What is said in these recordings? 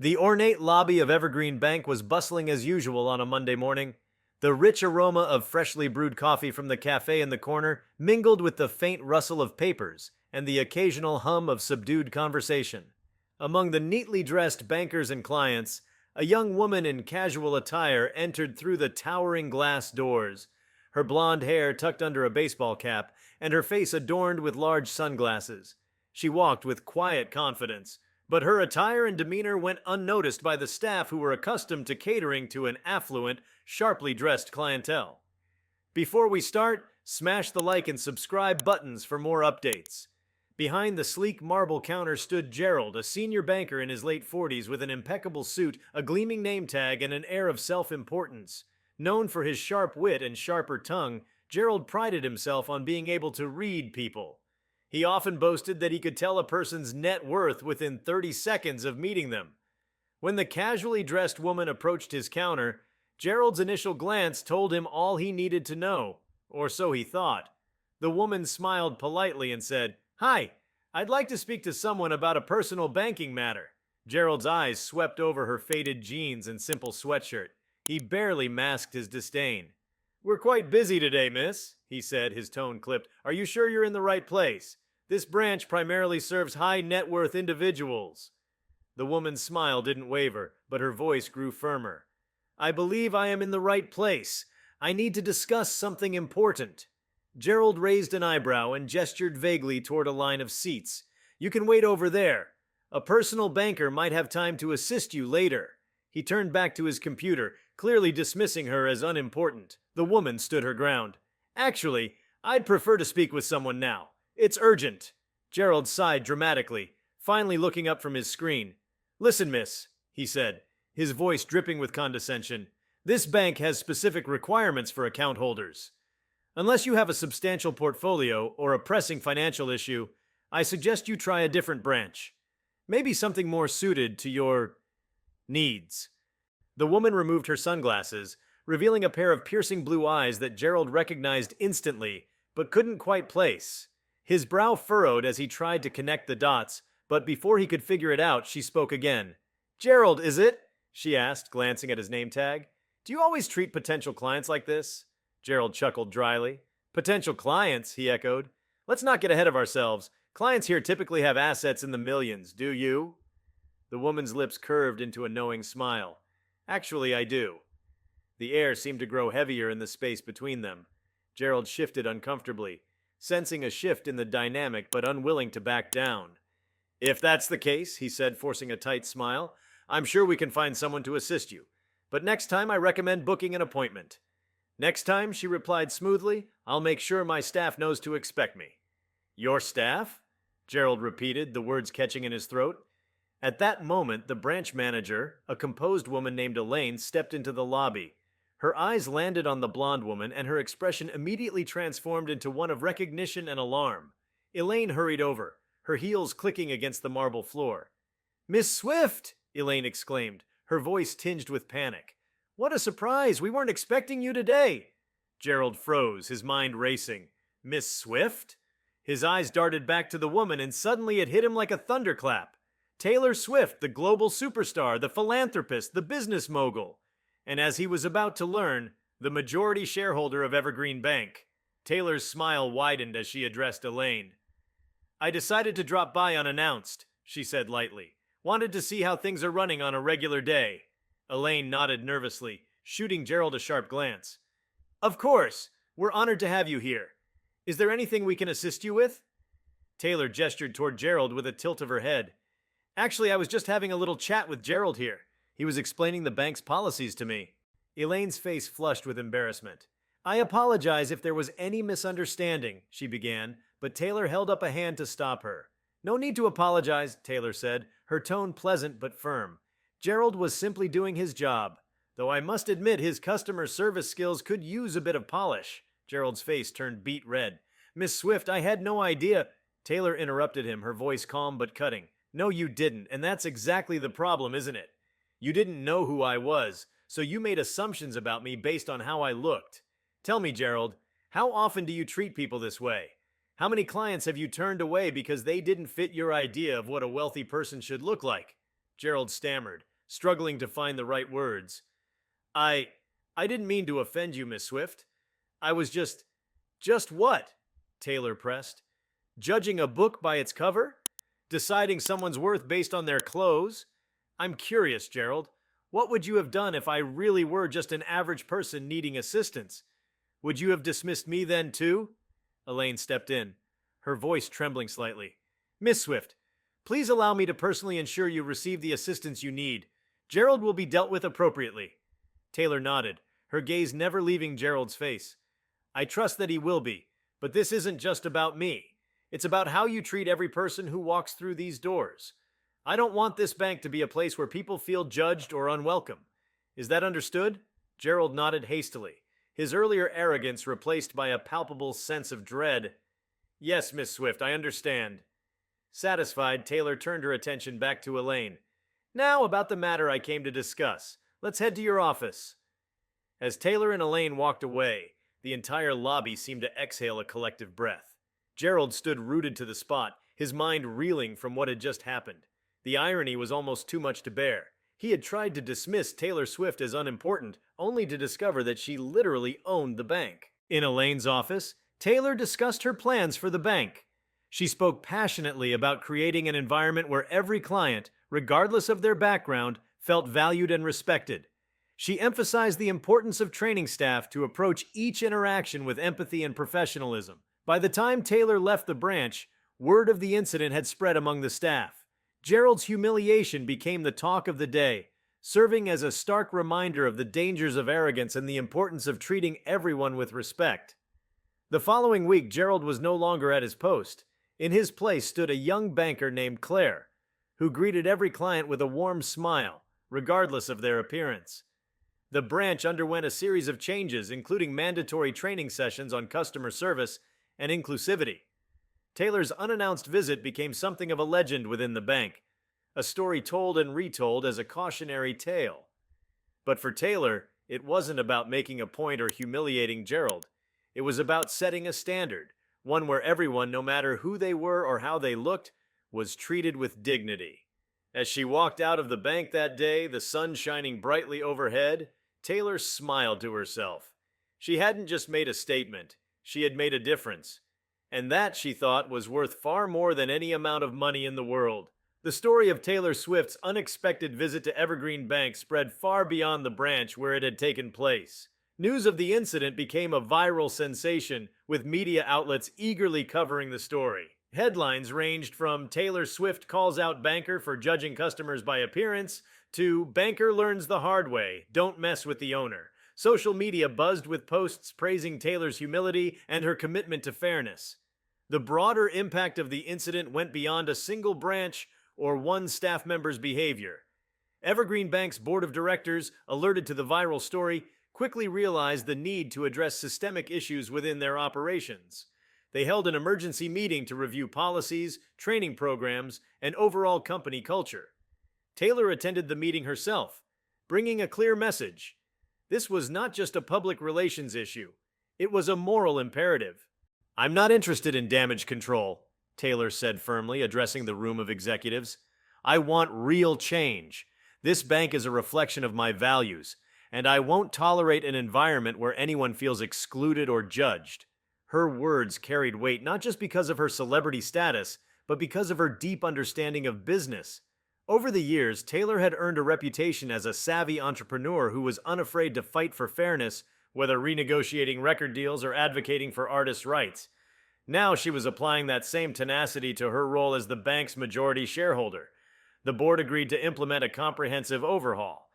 The ornate lobby of Evergreen Bank was bustling as usual on a Monday morning. The rich aroma of freshly brewed coffee from the cafe in the corner mingled with the faint rustle of papers and the occasional hum of subdued conversation. Among the neatly dressed bankers and clients, a young woman in casual attire entered through the towering glass doors, her blonde hair tucked under a baseball cap and her face adorned with large sunglasses. She walked with quiet confidence, but her attire and demeanor went unnoticed by the staff who were accustomed to catering to an affluent, sharply dressed clientele. Before we start, smash the like and subscribe buttons for more updates. Behind the sleek marble counter stood Gerald, a senior banker in his late 40s with an impeccable suit, a gleaming name tag, and an air of self-importance. Known for his sharp wit and sharper tongue, Gerald prided himself on being able to read people. He often boasted that he could tell a person's net worth within 30 seconds of meeting them. When the casually dressed woman approached his counter, Gerald's initial glance told him all he needed to know, or so he thought. The woman smiled politely and said, "Hi, I'd like to speak to someone about a personal banking matter." Gerald's eyes swept over her faded jeans and simple sweatshirt. He barely masked his disdain. "We're quite busy today, miss," he said, his tone clipped. "Are you sure you're in the right place? This branch primarily serves high net worth individuals." The woman's smile didn't waver, but her voice grew firmer. "I believe I am in the right place. I need to discuss something important." Gerald raised an eyebrow and gestured vaguely toward a line of seats. "You can wait over there. A personal banker might have time to assist you later." He turned back to his computer, clearly dismissing her as unimportant. The woman stood her ground. "Actually, I'd prefer to speak with someone now. It's urgent." Gerald sighed dramatically, finally looking up from his screen. "Listen, miss," he said, his voice dripping with condescension. "This bank has specific requirements for account holders. Unless you have a substantial portfolio or a pressing financial issue, I suggest you try a different branch. Maybe something more suited to your needs." The woman removed her sunglasses, revealing a pair of piercing blue eyes that Gerald recognized instantly, but couldn't quite place. His brow furrowed as he tried to connect the dots, but before he could figure it out, she spoke again. "Gerald, is it?" she asked, glancing at his name tag. "Do you always treat potential clients like this?" Gerald chuckled dryly. "Potential clients," he echoed. "Let's not get ahead of ourselves. Clients here typically have assets in the millions, do you?" The woman's lips curved into a knowing smile. "Actually, I do." The air seemed to grow heavier in the space between them. Gerald shifted uncomfortably, sensing a shift in the dynamic but unwilling to back down. "If that's the case," he said, forcing a tight smile, "I'm sure we can find someone to assist you. But next time I recommend booking an appointment." "Next time," she replied smoothly, "I'll make sure my staff knows to expect me." "Your staff?" Gerald repeated, the words catching in his throat. At that moment, the branch manager, a composed woman named Elaine, stepped into the lobby. Her eyes landed on the blonde woman, and her expression immediately transformed into one of recognition and alarm. Elaine hurried over, her heels clicking against the marble floor. "Miss Swift!" Elaine exclaimed, her voice tinged with panic. "What a surprise! We weren't expecting you today!" Gerald froze, his mind racing. "Miss Swift?" His eyes darted back to the woman, and suddenly it hit him like a thunderclap. Taylor Swift, the global superstar, the philanthropist, the business mogul. And as he was about to learn, the majority shareholder of Evergreen Bank. Taylor's smile widened as she addressed Elaine. "I decided to drop by unannounced," she said lightly. "Wanted to see how things are running on a regular day." Elaine nodded nervously, shooting Gerald a sharp glance. "Of course. We're honored to have you here. Is there anything we can assist you with?" Taylor gestured toward Gerald with a tilt of her head. "Actually, I was just having a little chat with Gerald here. He was explaining the bank's policies to me." Elaine's face flushed with embarrassment. "I apologize if there was any misunderstanding," she began, but Taylor held up a hand to stop her. "No need to apologize," Taylor said, her tone pleasant but firm. "Gerald was simply doing his job. Though I must admit his customer service skills could use a bit of polish." Gerald's face turned beet red. "Miss Swift, I had no idea—" Taylor interrupted him, her voice calm but cutting. "No, you didn't, and that's exactly the problem, isn't it? You didn't know who I was, so you made assumptions about me based on how I looked. Tell me, Gerald, how often do you treat people this way? How many clients have you turned away because they didn't fit your idea of what a wealthy person should look like?" Gerald stammered, struggling to find the right words. I. I didn't mean to offend you, Miss Swift. I was just. Just what? Taylor pressed. Judging a book by its cover? Deciding someone's worth based on their clothes? I'm curious, Gerald. What would you have done if I really were just an average person needing assistance? Would you have dismissed me then, too? Elaine stepped in, her voice trembling slightly. Miss Swift, please allow me to personally ensure you receive the assistance you need. Gerald will be dealt with appropriately. Taylor nodded, her gaze never leaving Gerald's face. I trust that he will be, but this isn't just about me. It's about how you treat every person who walks through these doors. I don't want this bank to be a place where people feel judged or unwelcome. Is that understood? Gerald nodded hastily, his earlier arrogance replaced by a palpable sense of dread. Yes, Miss Swift, I understand. Satisfied, Taylor turned her attention back to Elaine. Now about the matter I came to discuss. Let's head to your office. As Taylor and Elaine walked away, the entire lobby seemed to exhale a collective breath. Gerald stood rooted to the spot, his mind reeling from what had just happened. The irony was almost too much to bear. He had tried to dismiss Taylor Swift as unimportant, only to discover that she literally owned the bank. In Elaine's office, Taylor discussed her plans for the bank. She spoke passionately about creating an environment where every client, regardless of their background, felt valued and respected. She emphasized the importance of training staff to approach each interaction with empathy and professionalism. By the time Taylor left the branch, word of the incident had spread among the staff. Gerald's humiliation became the talk of the day, serving as a stark reminder of the dangers of arrogance and the importance of treating everyone with respect. The following week, Gerald was no longer at his post. In his place stood a young banker named Claire, who greeted every client with a warm smile, regardless of their appearance. The branch underwent a series of changes, including mandatory training sessions on customer service and inclusivity. Taylor's unannounced visit became something of a legend within the bank, a story told and retold as a cautionary tale. But for Taylor, it wasn't about making a point or humiliating Gerald. It was about setting a standard, one where everyone, no matter who they were or how they looked, was treated with dignity. As she walked out of the bank that day, the sun shining brightly overhead, Taylor smiled to herself. She hadn't just made a statement, she had made a difference. And that, she thought, was worth far more than any amount of money in the world. The story of Taylor Swift's unexpected visit to Evergreen Bank spread far beyond the branch where it had taken place. News of the incident became a viral sensation, with media outlets eagerly covering the story. Headlines ranged from Taylor Swift calls out banker for judging customers by appearance to banker learns the hard way, don't mess with the owner. Social media buzzed with posts praising Taylor's humility and her commitment to fairness. The broader impact of the incident went beyond a single branch or one staff member's behavior. Evergreen Bank's board of directors, alerted to the viral story, quickly realized the need to address systemic issues within their operations. They held an emergency meeting to review policies, training programs, and overall company culture. Taylor attended the meeting herself, bringing a clear message. This was not just a public relations issue. It was a moral imperative. I'm not interested in damage control, Taylor said firmly, addressing the room of executives. I want real change. This bank is a reflection of my values, and I won't tolerate an environment where anyone feels excluded or judged. Her words carried weight not just because of her celebrity status, but because of her deep understanding of business. Over the years, Taylor had earned a reputation as a savvy entrepreneur who was unafraid to fight for fairness, whether renegotiating record deals or advocating for artists' rights. Now she was applying that same tenacity to her role as the bank's majority shareholder. The board agreed to implement a comprehensive overhaul.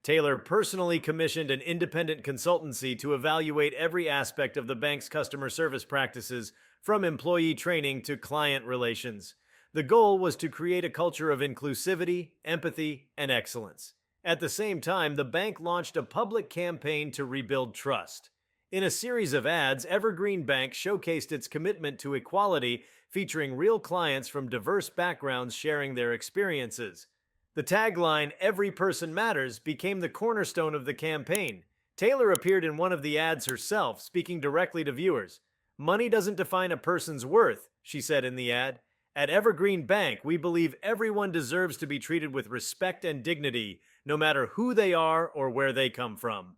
Taylor personally commissioned an independent consultancy to evaluate every aspect of the bank's customer service practices, from employee training to client relations. The goal was to create a culture of inclusivity, empathy, and excellence. At the same time, the bank launched a public campaign to rebuild trust. In a series of ads, Evergreen Bank showcased its commitment to equality, featuring real clients from diverse backgrounds sharing their experiences. The tagline, "Every person matters," became the cornerstone of the campaign. Taylor appeared in one of the ads herself, speaking directly to viewers. "Money doesn't define a person's worth," she said in the ad. At Evergreen Bank, we believe everyone deserves to be treated with respect and dignity, no matter who they are or where they come from.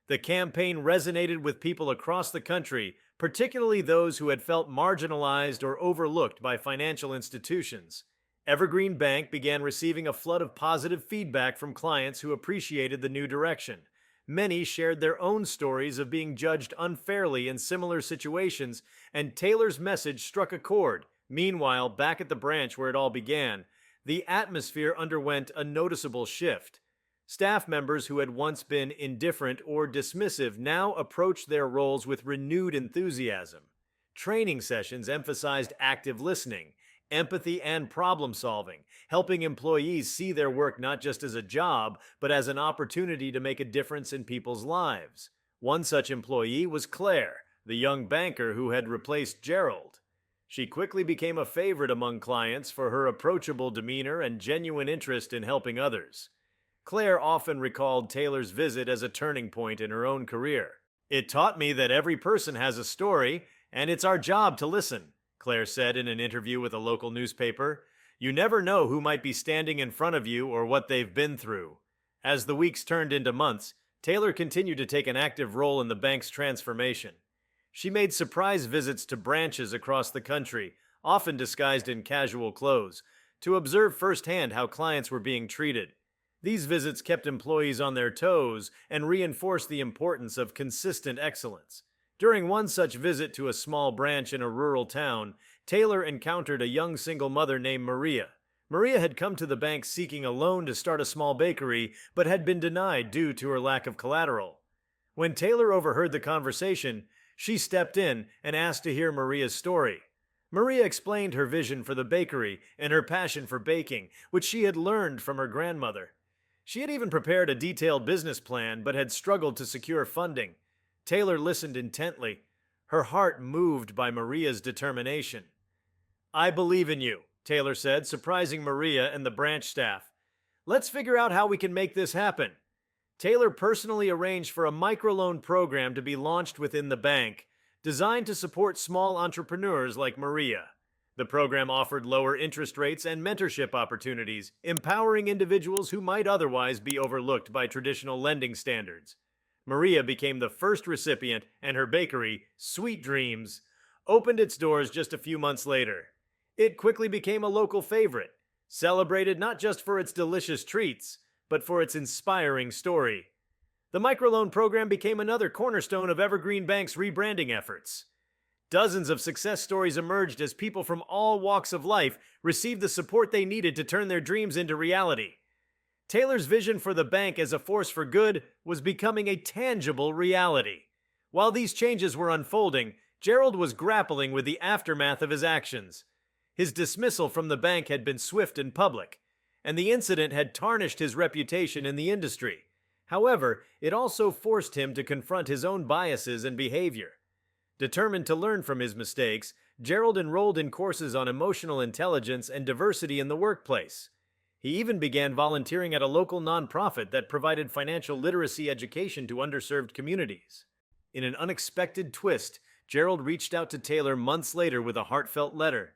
The campaign resonated with people across the country, particularly those who had felt marginalized or overlooked by financial institutions. Evergreen Bank began receiving a flood of positive feedback from clients who appreciated the new direction. Many shared their own stories of being judged unfairly in similar situations, and Taylor's message struck a chord. Meanwhile, back at the branch where it all began, the atmosphere underwent a noticeable shift. Staff members who had once been indifferent or dismissive now approached their roles with renewed enthusiasm. Training sessions emphasized active listening, empathy, and problem solving, helping employees see their work not just as a job, but as an opportunity to make a difference in people's lives. One such employee was Claire, the young banker who had replaced Gerald. She quickly became a favorite among clients for her approachable demeanor and genuine interest in helping others. Claire often recalled Taylor's visit as a turning point in her own career. "It taught me that every person has a story, and it's our job to listen," Claire said in an interview with a local newspaper. "You never know who might be standing in front of you or what they've been through." As the weeks turned into months, Taylor continued to take an active role in the bank's transformation. She made surprise visits to branches across the country, often disguised in casual clothes, to observe firsthand how clients were being treated. These visits kept employees on their toes and reinforced the importance of consistent excellence. During one such visit to a small branch in a rural town, Taylor encountered a young single mother named Maria. Maria had come to the bank seeking a loan to start a small bakery, but had been denied due to her lack of collateral. When Taylor overheard the conversation, she stepped in and asked to hear Maria's story. Maria explained her vision for the bakery and her passion for baking, which she had learned from her grandmother. She had even prepared a detailed business plan, but had struggled to secure funding. Taylor listened intently, her heart moved by Maria's determination. "I believe in you," Taylor said, surprising Maria and the branch staff. "Let's figure out how we can make this happen." Taylor personally arranged for a microloan program to be launched within the bank, designed to support small entrepreneurs like Maria. The program offered lower interest rates and mentorship opportunities, empowering individuals who might otherwise be overlooked by traditional lending standards. Maria became the first recipient, and her bakery, Sweet Dreams, opened its doors just a few months later. It quickly became a local favorite, celebrated not just for its delicious treats, but for its inspiring story. The microloan program became another cornerstone of Evergreen Bank's rebranding efforts. Dozens of success stories emerged as people from all walks of life received the support they needed to turn their dreams into reality. Taylor's vision for the bank as a force for good was becoming a tangible reality. While these changes were unfolding, Gerald was grappling with the aftermath of his actions. His dismissal from the bank had been swift and public, and the incident had tarnished his reputation in the industry. However, it also forced him to confront his own biases and behavior. Determined to learn from his mistakes, Gerald enrolled in courses on emotional intelligence and diversity in the workplace. He even began volunteering at a local nonprofit that provided financial literacy education to underserved communities. In an unexpected twist, Gerald reached out to Taylor months later with a heartfelt letter.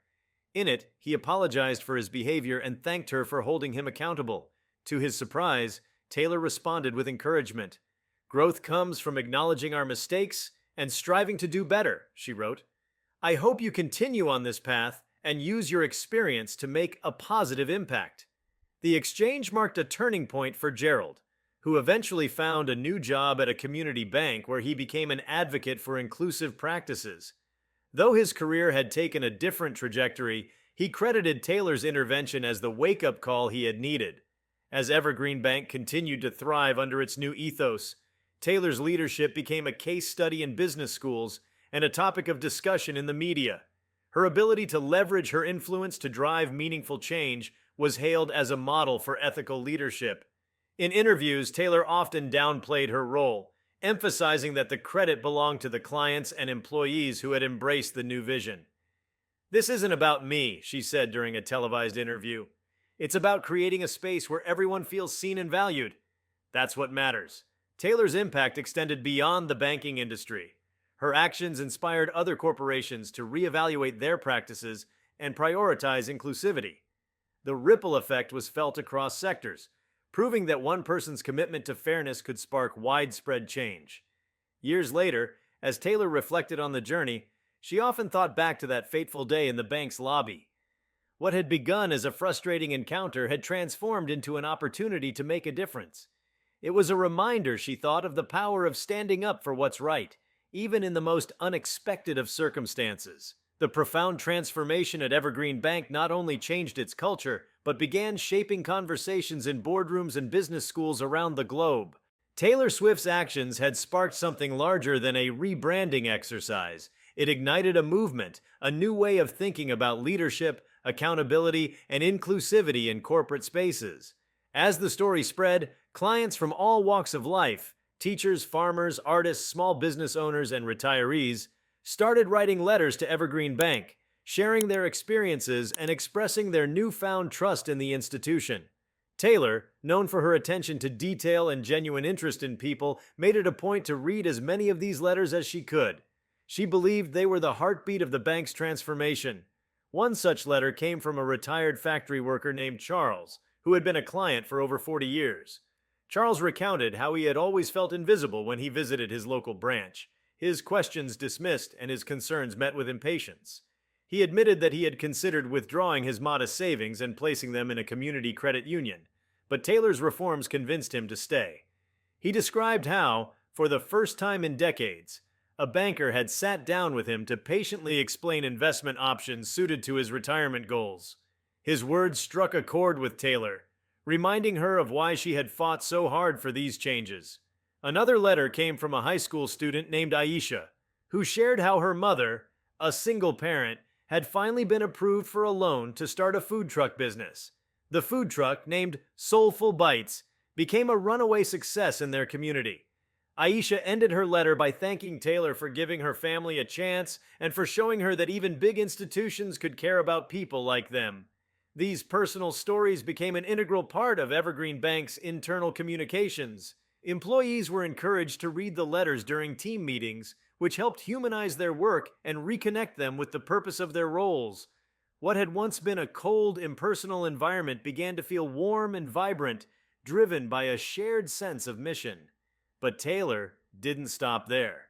In it, he apologized for his behavior and thanked her for holding him accountable. To his surprise, Taylor responded with encouragement. "Growth comes from acknowledging our mistakes and striving to do better," she wrote. "I hope you continue on this path and use your experience to make a positive impact." The exchange marked a turning point for Gerald, who eventually found a new job at a community bank where he became an advocate for inclusive practices. Though his career had taken a different trajectory, he credited Taylor's intervention as the wake-up call he had needed. As Evergreen Bank continued to thrive under its new ethos, Taylor's leadership became a case study in business schools and a topic of discussion in the media. Her ability to leverage her influence to drive meaningful change was hailed as a model for ethical leadership. In interviews, Taylor often downplayed her role, emphasizing that the credit belonged to the clients and employees who had embraced the new vision. "This isn't about me," she said during a televised interview. "It's about creating a space where everyone feels seen and valued. That's what matters." Taylor's impact extended beyond the banking industry. Her actions inspired other corporations to reevaluate their practices and prioritize inclusivity. The ripple effect was felt across sectors, proving that one person's commitment to fairness could spark widespread change. Years later, as Taylor reflected on the journey, she often thought back to that fateful day in the bank's lobby. What had begun as a frustrating encounter had transformed into an opportunity to make a difference. It was a reminder, she thought, of the power of standing up for what's right, even in the most unexpected of circumstances. The profound transformation at Evergreen Bank not only changed its culture, but began shaping conversations in boardrooms and business schools around the globe. Taylor Swift's actions had sparked something larger than a rebranding exercise. It ignited a movement, a new way of thinking about leadership, accountability, and inclusivity in corporate spaces. As the story spread, clients from all walks of life, teachers, farmers, artists, small business owners, and retirees, started writing letters to Evergreen Bank, sharing their experiences and expressing their newfound trust in the institution. Taylor, known for her attention to detail and genuine interest in people, made it a point to read as many of these letters as she could. She believed they were the heartbeat of the bank's transformation. One such letter came from a retired factory worker named Charles, who had been a client for over 40 years. Charles recounted how he had always felt invisible when he visited his local branch, his questions dismissed and his concerns met with impatience. He admitted that he had considered withdrawing his modest savings and placing them in a community credit union, but Taylor's reforms convinced him to stay. He described how, for the first time in decades, a banker had sat down with him to patiently explain investment options suited to his retirement goals. His words struck a chord with Taylor, reminding her of why she had fought so hard for these changes. Another letter came from a high school student named Aisha, who shared how her mother, a single parent, had finally been approved for a loan to start a food truck business. The food truck, named Soulful Bites, became a runaway success in their community. Aisha ended her letter by thanking Taylor for giving her family a chance and for showing her that even big institutions could care about people like them. These personal stories became an integral part of Evergreen Bank's internal communications. Employees were encouraged to read the letters during team meetings, which helped humanize their work and reconnect them with the purpose of their roles. What had once been a cold, impersonal environment began to feel warm and vibrant, driven by a shared sense of mission. But Taylor didn't stop there.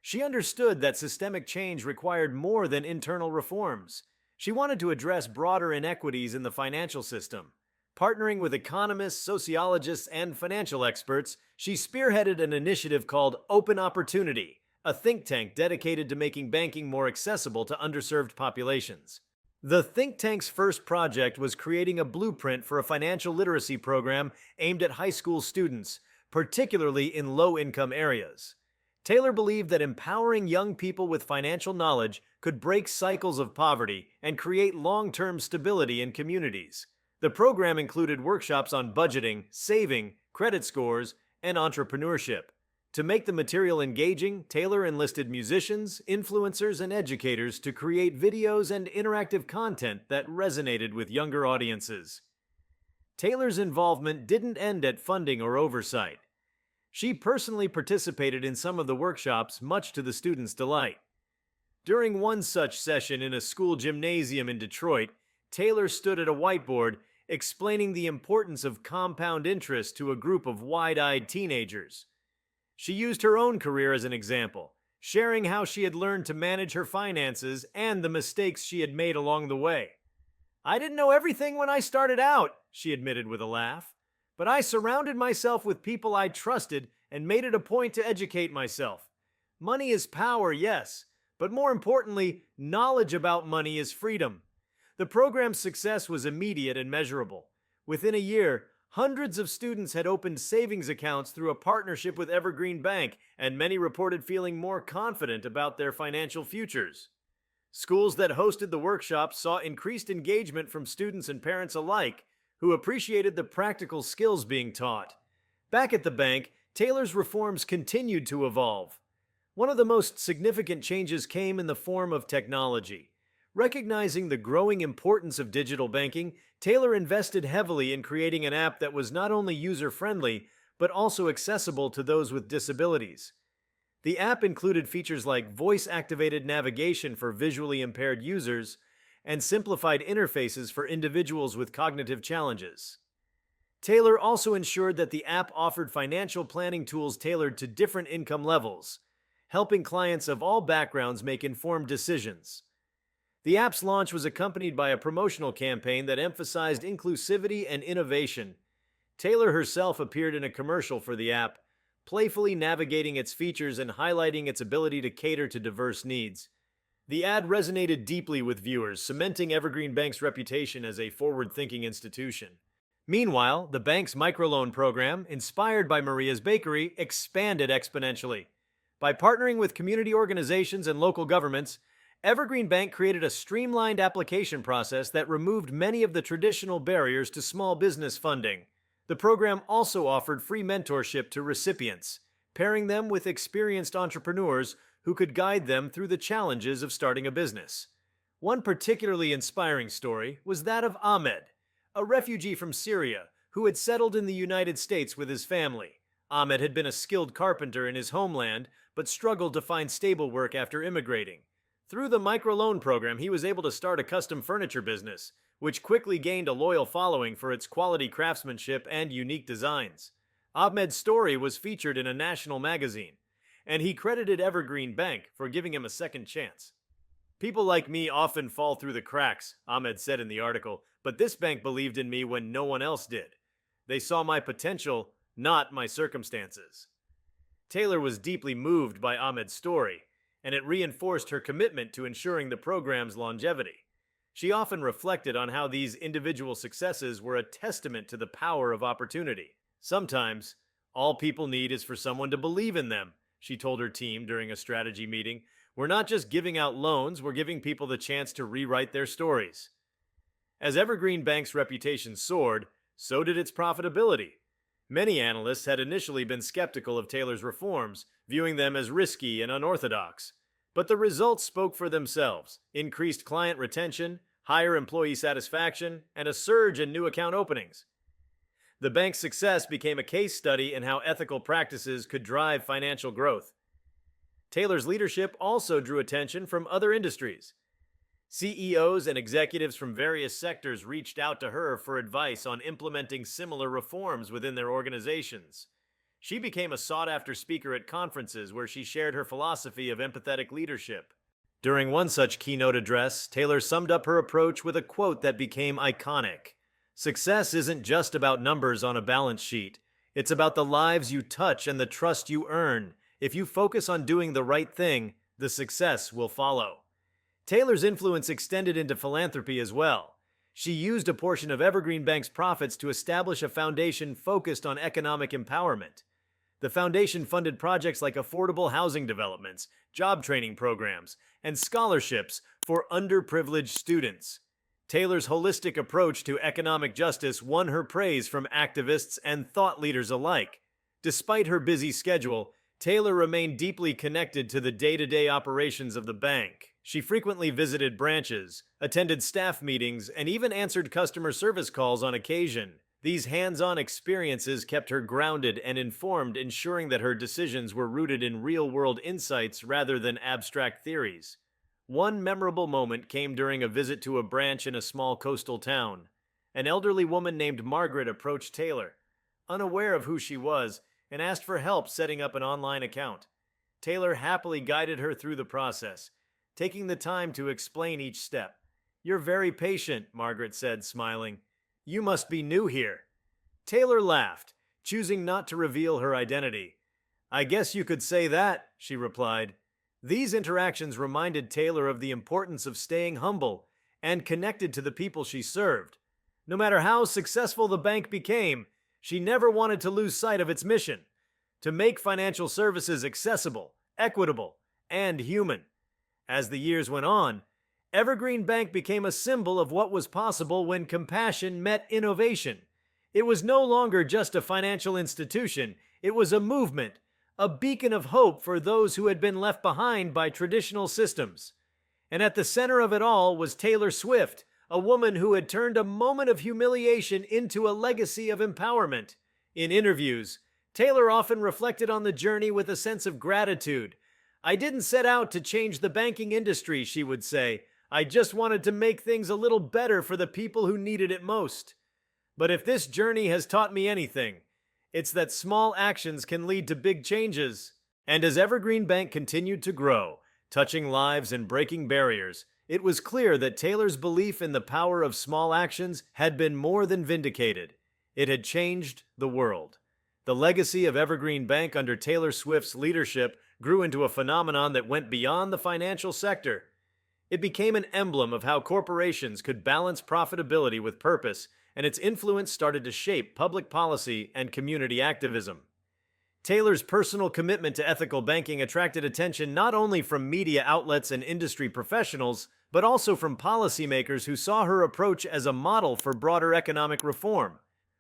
She understood that systemic change required more than internal reforms. She wanted to address broader inequities in the financial system. Partnering with economists, sociologists, and financial experts, she spearheaded an initiative called Open Opportunity, a think tank dedicated to making banking more accessible to underserved populations. The think tank's first project was creating a blueprint for a financial literacy program aimed at high school students, particularly in low-income areas. Taylor believed that empowering young people with financial knowledge could break cycles of poverty and create long-term stability in communities. The program included workshops on budgeting, saving, credit scores, and entrepreneurship. To make the material engaging, Taylor enlisted musicians, influencers, and educators to create videos and interactive content that resonated with younger audiences. Taylor's involvement didn't end at funding or oversight. She personally participated in some of the workshops, much to the students' delight. During one such session in a school gymnasium in Detroit, Taylor stood at a whiteboard explaining the importance of compound interest to a group of wide-eyed teenagers. She used her own career as an example, sharing how she had learned to manage her finances and the mistakes she had made along the way. "I didn't know everything when I started out," she admitted with a laugh. "But I surrounded myself with people I trusted and made it a point to educate myself. Money is power, yes, but more importantly, knowledge about money is freedom." The program's success was immediate and measurable. Within a year, hundreds of students had opened savings accounts through a partnership with Evergreen Bank, and many reported feeling more confident about their financial futures. Schools that hosted the workshops saw increased engagement from students and parents alike, who appreciated the practical skills being taught. Back at the bank, Taylor's reforms continued to evolve. One of the most significant changes came in the form of technology. Recognizing the growing importance of digital banking, Taylor invested heavily in creating an app that was not only user-friendly, but also accessible to those with disabilities. The app included features like voice-activated navigation for visually impaired users, and simplified interfaces for individuals with cognitive challenges. Taylor also ensured that the app offered financial planning tools tailored to different income levels, helping clients of all backgrounds make informed decisions. The app's launch was accompanied by a promotional campaign that emphasized inclusivity and innovation. Taylor herself appeared in a commercial for the app, playfully navigating its features and highlighting its ability to cater to diverse needs. The ad resonated deeply with viewers, cementing Evergreen Bank's reputation as a forward-thinking institution. Meanwhile, the bank's microloan program, inspired by Maria's Bakery, expanded exponentially. By partnering with community organizations and local governments, Evergreen Bank created a streamlined application process that removed many of the traditional barriers to small business funding. The program also offered free mentorship to recipients, pairing them with experienced entrepreneurs who could guide them through the challenges of starting a business. One particularly inspiring story was that of Ahmed, a refugee from Syria who had settled in the United States with his family. Ahmed had been a skilled carpenter in his homeland, but struggled to find stable work after immigrating. Through the microloan program, he was able to start a custom furniture business, which quickly gained a loyal following for its quality craftsmanship and unique designs. Ahmed's story was featured in a national magazine, and he credited Evergreen Bank for giving him a second chance. "People like me often fall through the cracks," Ahmed said in the article, "but this bank believed in me when no one else did. They saw my potential, not my circumstances." Taylor was deeply moved by Ahmed's story, and it reinforced her commitment to ensuring the program's longevity. She often reflected on how these individual successes were a testament to the power of opportunity. "Sometimes, all people need is for someone to believe in them," she told her team during a strategy meeting. "We're not just giving out loans, we're giving people the chance to rewrite their stories." As Evergreen Bank's reputation soared, so did its profitability. Many analysts had initially been skeptical of Taylor's reforms, viewing them as risky and unorthodox. But the results spoke for themselves: increased client retention, higher employee satisfaction, and a surge in new account openings. The bank's success became a case study in how ethical practices could drive financial growth. Taylor's leadership also drew attention from other industries. CEOs and executives from various sectors reached out to her for advice on implementing similar reforms within their organizations. She became a sought-after speaker at conferences where she shared her philosophy of empathetic leadership. During one such keynote address, Taylor summed up her approach with a quote that became iconic: "Success isn't just about numbers on a balance sheet. It's about the lives you touch and the trust you earn. If you focus on doing the right thing, the success will follow." Taylor's influence extended into philanthropy as well. She used a portion of Evergreen Bank's profits to establish a foundation focused on economic empowerment. The foundation funded projects like affordable housing developments, job training programs, and scholarships for underprivileged students. Taylor's holistic approach to economic justice won her praise from activists and thought leaders alike. Despite her busy schedule, Taylor remained deeply connected to the day-to-day operations of the bank. She frequently visited branches, attended staff meetings, and even answered customer service calls on occasion. These hands-on experiences kept her grounded and informed, ensuring that her decisions were rooted in real-world insights rather than abstract theories. One memorable moment came during a visit to a branch in a small coastal town. An elderly woman named Margaret approached Taylor, unaware of who she was, and asked for help setting up an online account. Taylor happily guided her through the process, taking the time to explain each step. "You're very patient," Margaret said, smiling. "You must be new here." Taylor laughed, choosing not to reveal her identity. "I guess you could say that," she replied. These interactions reminded Taylor of the importance of staying humble and connected to the people she served. No matter how successful the bank became, she never wanted to lose sight of its mission: to make financial services accessible, equitable, and human. As the years went on, Evergreen Bank became a symbol of what was possible when compassion met innovation. It was no longer just a financial institution, it was a movement, a beacon of hope for those who had been left behind by traditional systems. And at the center of it all was Taylor Swift, a woman who had turned a moment of humiliation into a legacy of empowerment. In interviews, Taylor often reflected on the journey with a sense of gratitude. "I didn't set out to change the banking industry," she would say. I just wanted to make things a little better for the people who needed it most. But if this journey has taught me anything, it's that small actions can lead to big changes. And as Evergreen Bank continued to grow, touching lives and breaking barriers, it was clear that Taylor's belief in the power of small actions had been more than vindicated. It had changed the world. The legacy of Evergreen Bank under Taylor Swift's leadership grew into a phenomenon that went beyond the financial sector. It became an emblem of how corporations could balance profitability with purpose, and its influence started to shape public policy and community activism. Taylor's personal commitment to ethical banking attracted attention not only from media outlets and industry professionals, but also from policymakers who saw her approach as a model for broader economic reform.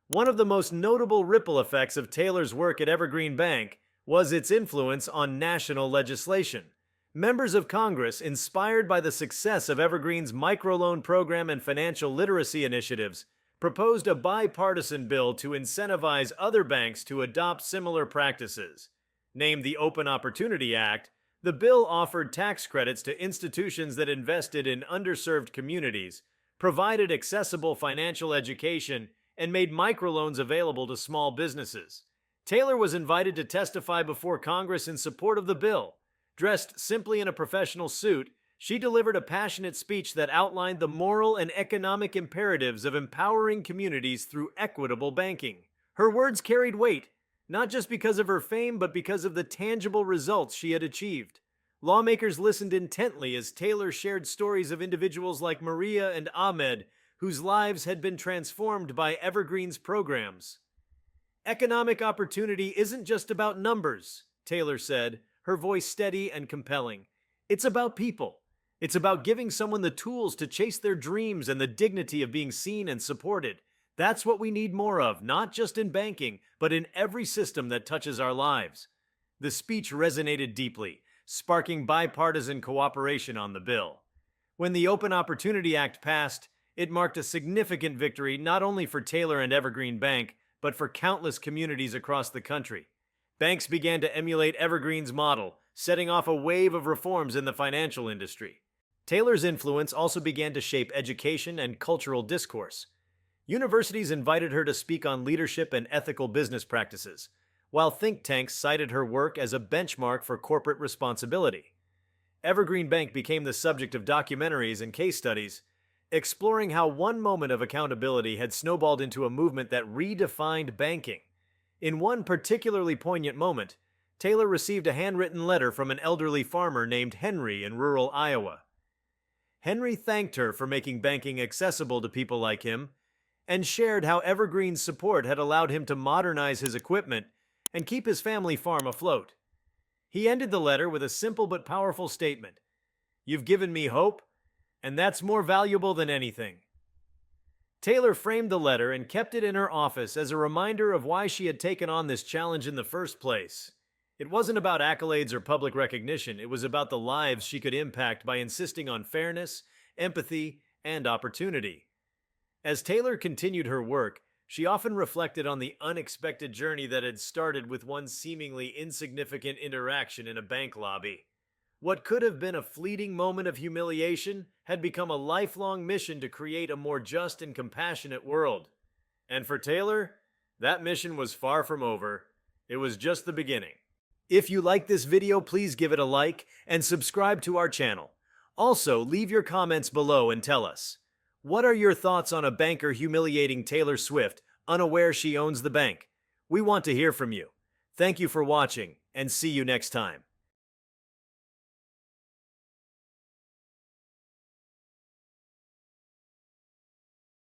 One of the most notable ripple effects of Taylor's work at Evergreen Bank was its influence on national legislation. Members of Congress, inspired by the success of Evergreen's microloan program and financial literacy initiatives, proposed a bipartisan bill to incentivize other banks to adopt similar practices. Named the Open Opportunity Act, the bill offered tax credits to institutions that invested in underserved communities, provided accessible financial education, and made microloans available to small businesses. Taylor was invited to testify before Congress in support of the bill. Dressed simply in a professional suit, she delivered a passionate speech that outlined the moral and economic imperatives of empowering communities through equitable banking. Her words carried weight, not just because of her fame, but because of the tangible results she had achieved. Lawmakers listened intently as Taylor shared stories of individuals like Maria and Ahmed, whose lives had been transformed by Evergreen's programs. Economic opportunity isn't just about numbers, Taylor said, her voice steady and compelling. It's about people. It's about giving someone the tools to chase their dreams and the dignity of being seen and supported. That's what we need more of, not just in banking, but in every system that touches our lives. The speech resonated deeply, sparking bipartisan cooperation on the bill. When the Open Opportunity Act passed, it marked a significant victory not only for Taylor and Evergreen Bank, but for countless communities across the country. Banks began to emulate Evergreen's model, setting off a wave of reforms in the financial industry. Taylor's influence also began to shape education and cultural discourse. Universities invited her to speak on leadership and ethical business practices, while think tanks cited her work as a benchmark for corporate responsibility. Evergreen Bank became the subject of documentaries and case studies, exploring how one moment of accountability had snowballed into a movement that redefined banking. In one particularly poignant moment, Taylor received a handwritten letter from an elderly farmer named Henry in rural Iowa. Henry thanked her for making banking accessible to people like him, and shared how Evergreen's support had allowed him to modernize his equipment and keep his family farm afloat. He ended the letter with a simple but powerful statement: "You've given me hope, and that's more valuable than anything." Taylor framed the letter and kept it in her office as a reminder of why she had taken on this challenge in the first place. It wasn't about accolades or public recognition, it was about the lives she could impact by insisting on fairness, empathy, and opportunity. As Taylor continued her work, she often reflected on the unexpected journey that had started with one seemingly insignificant interaction in a bank lobby. What could have been a fleeting moment of humiliation had become a lifelong mission to create a more just and compassionate world. And for Taylor, that mission was far from over. It was just the beginning. If you like this video, please give it a like and subscribe to our channel. Also, leave your comments below and tell us, what are your thoughts on a banker humiliating Taylor Swift, unaware she owns the bank? We want to hear from you. Thank you for watching, and see you next time.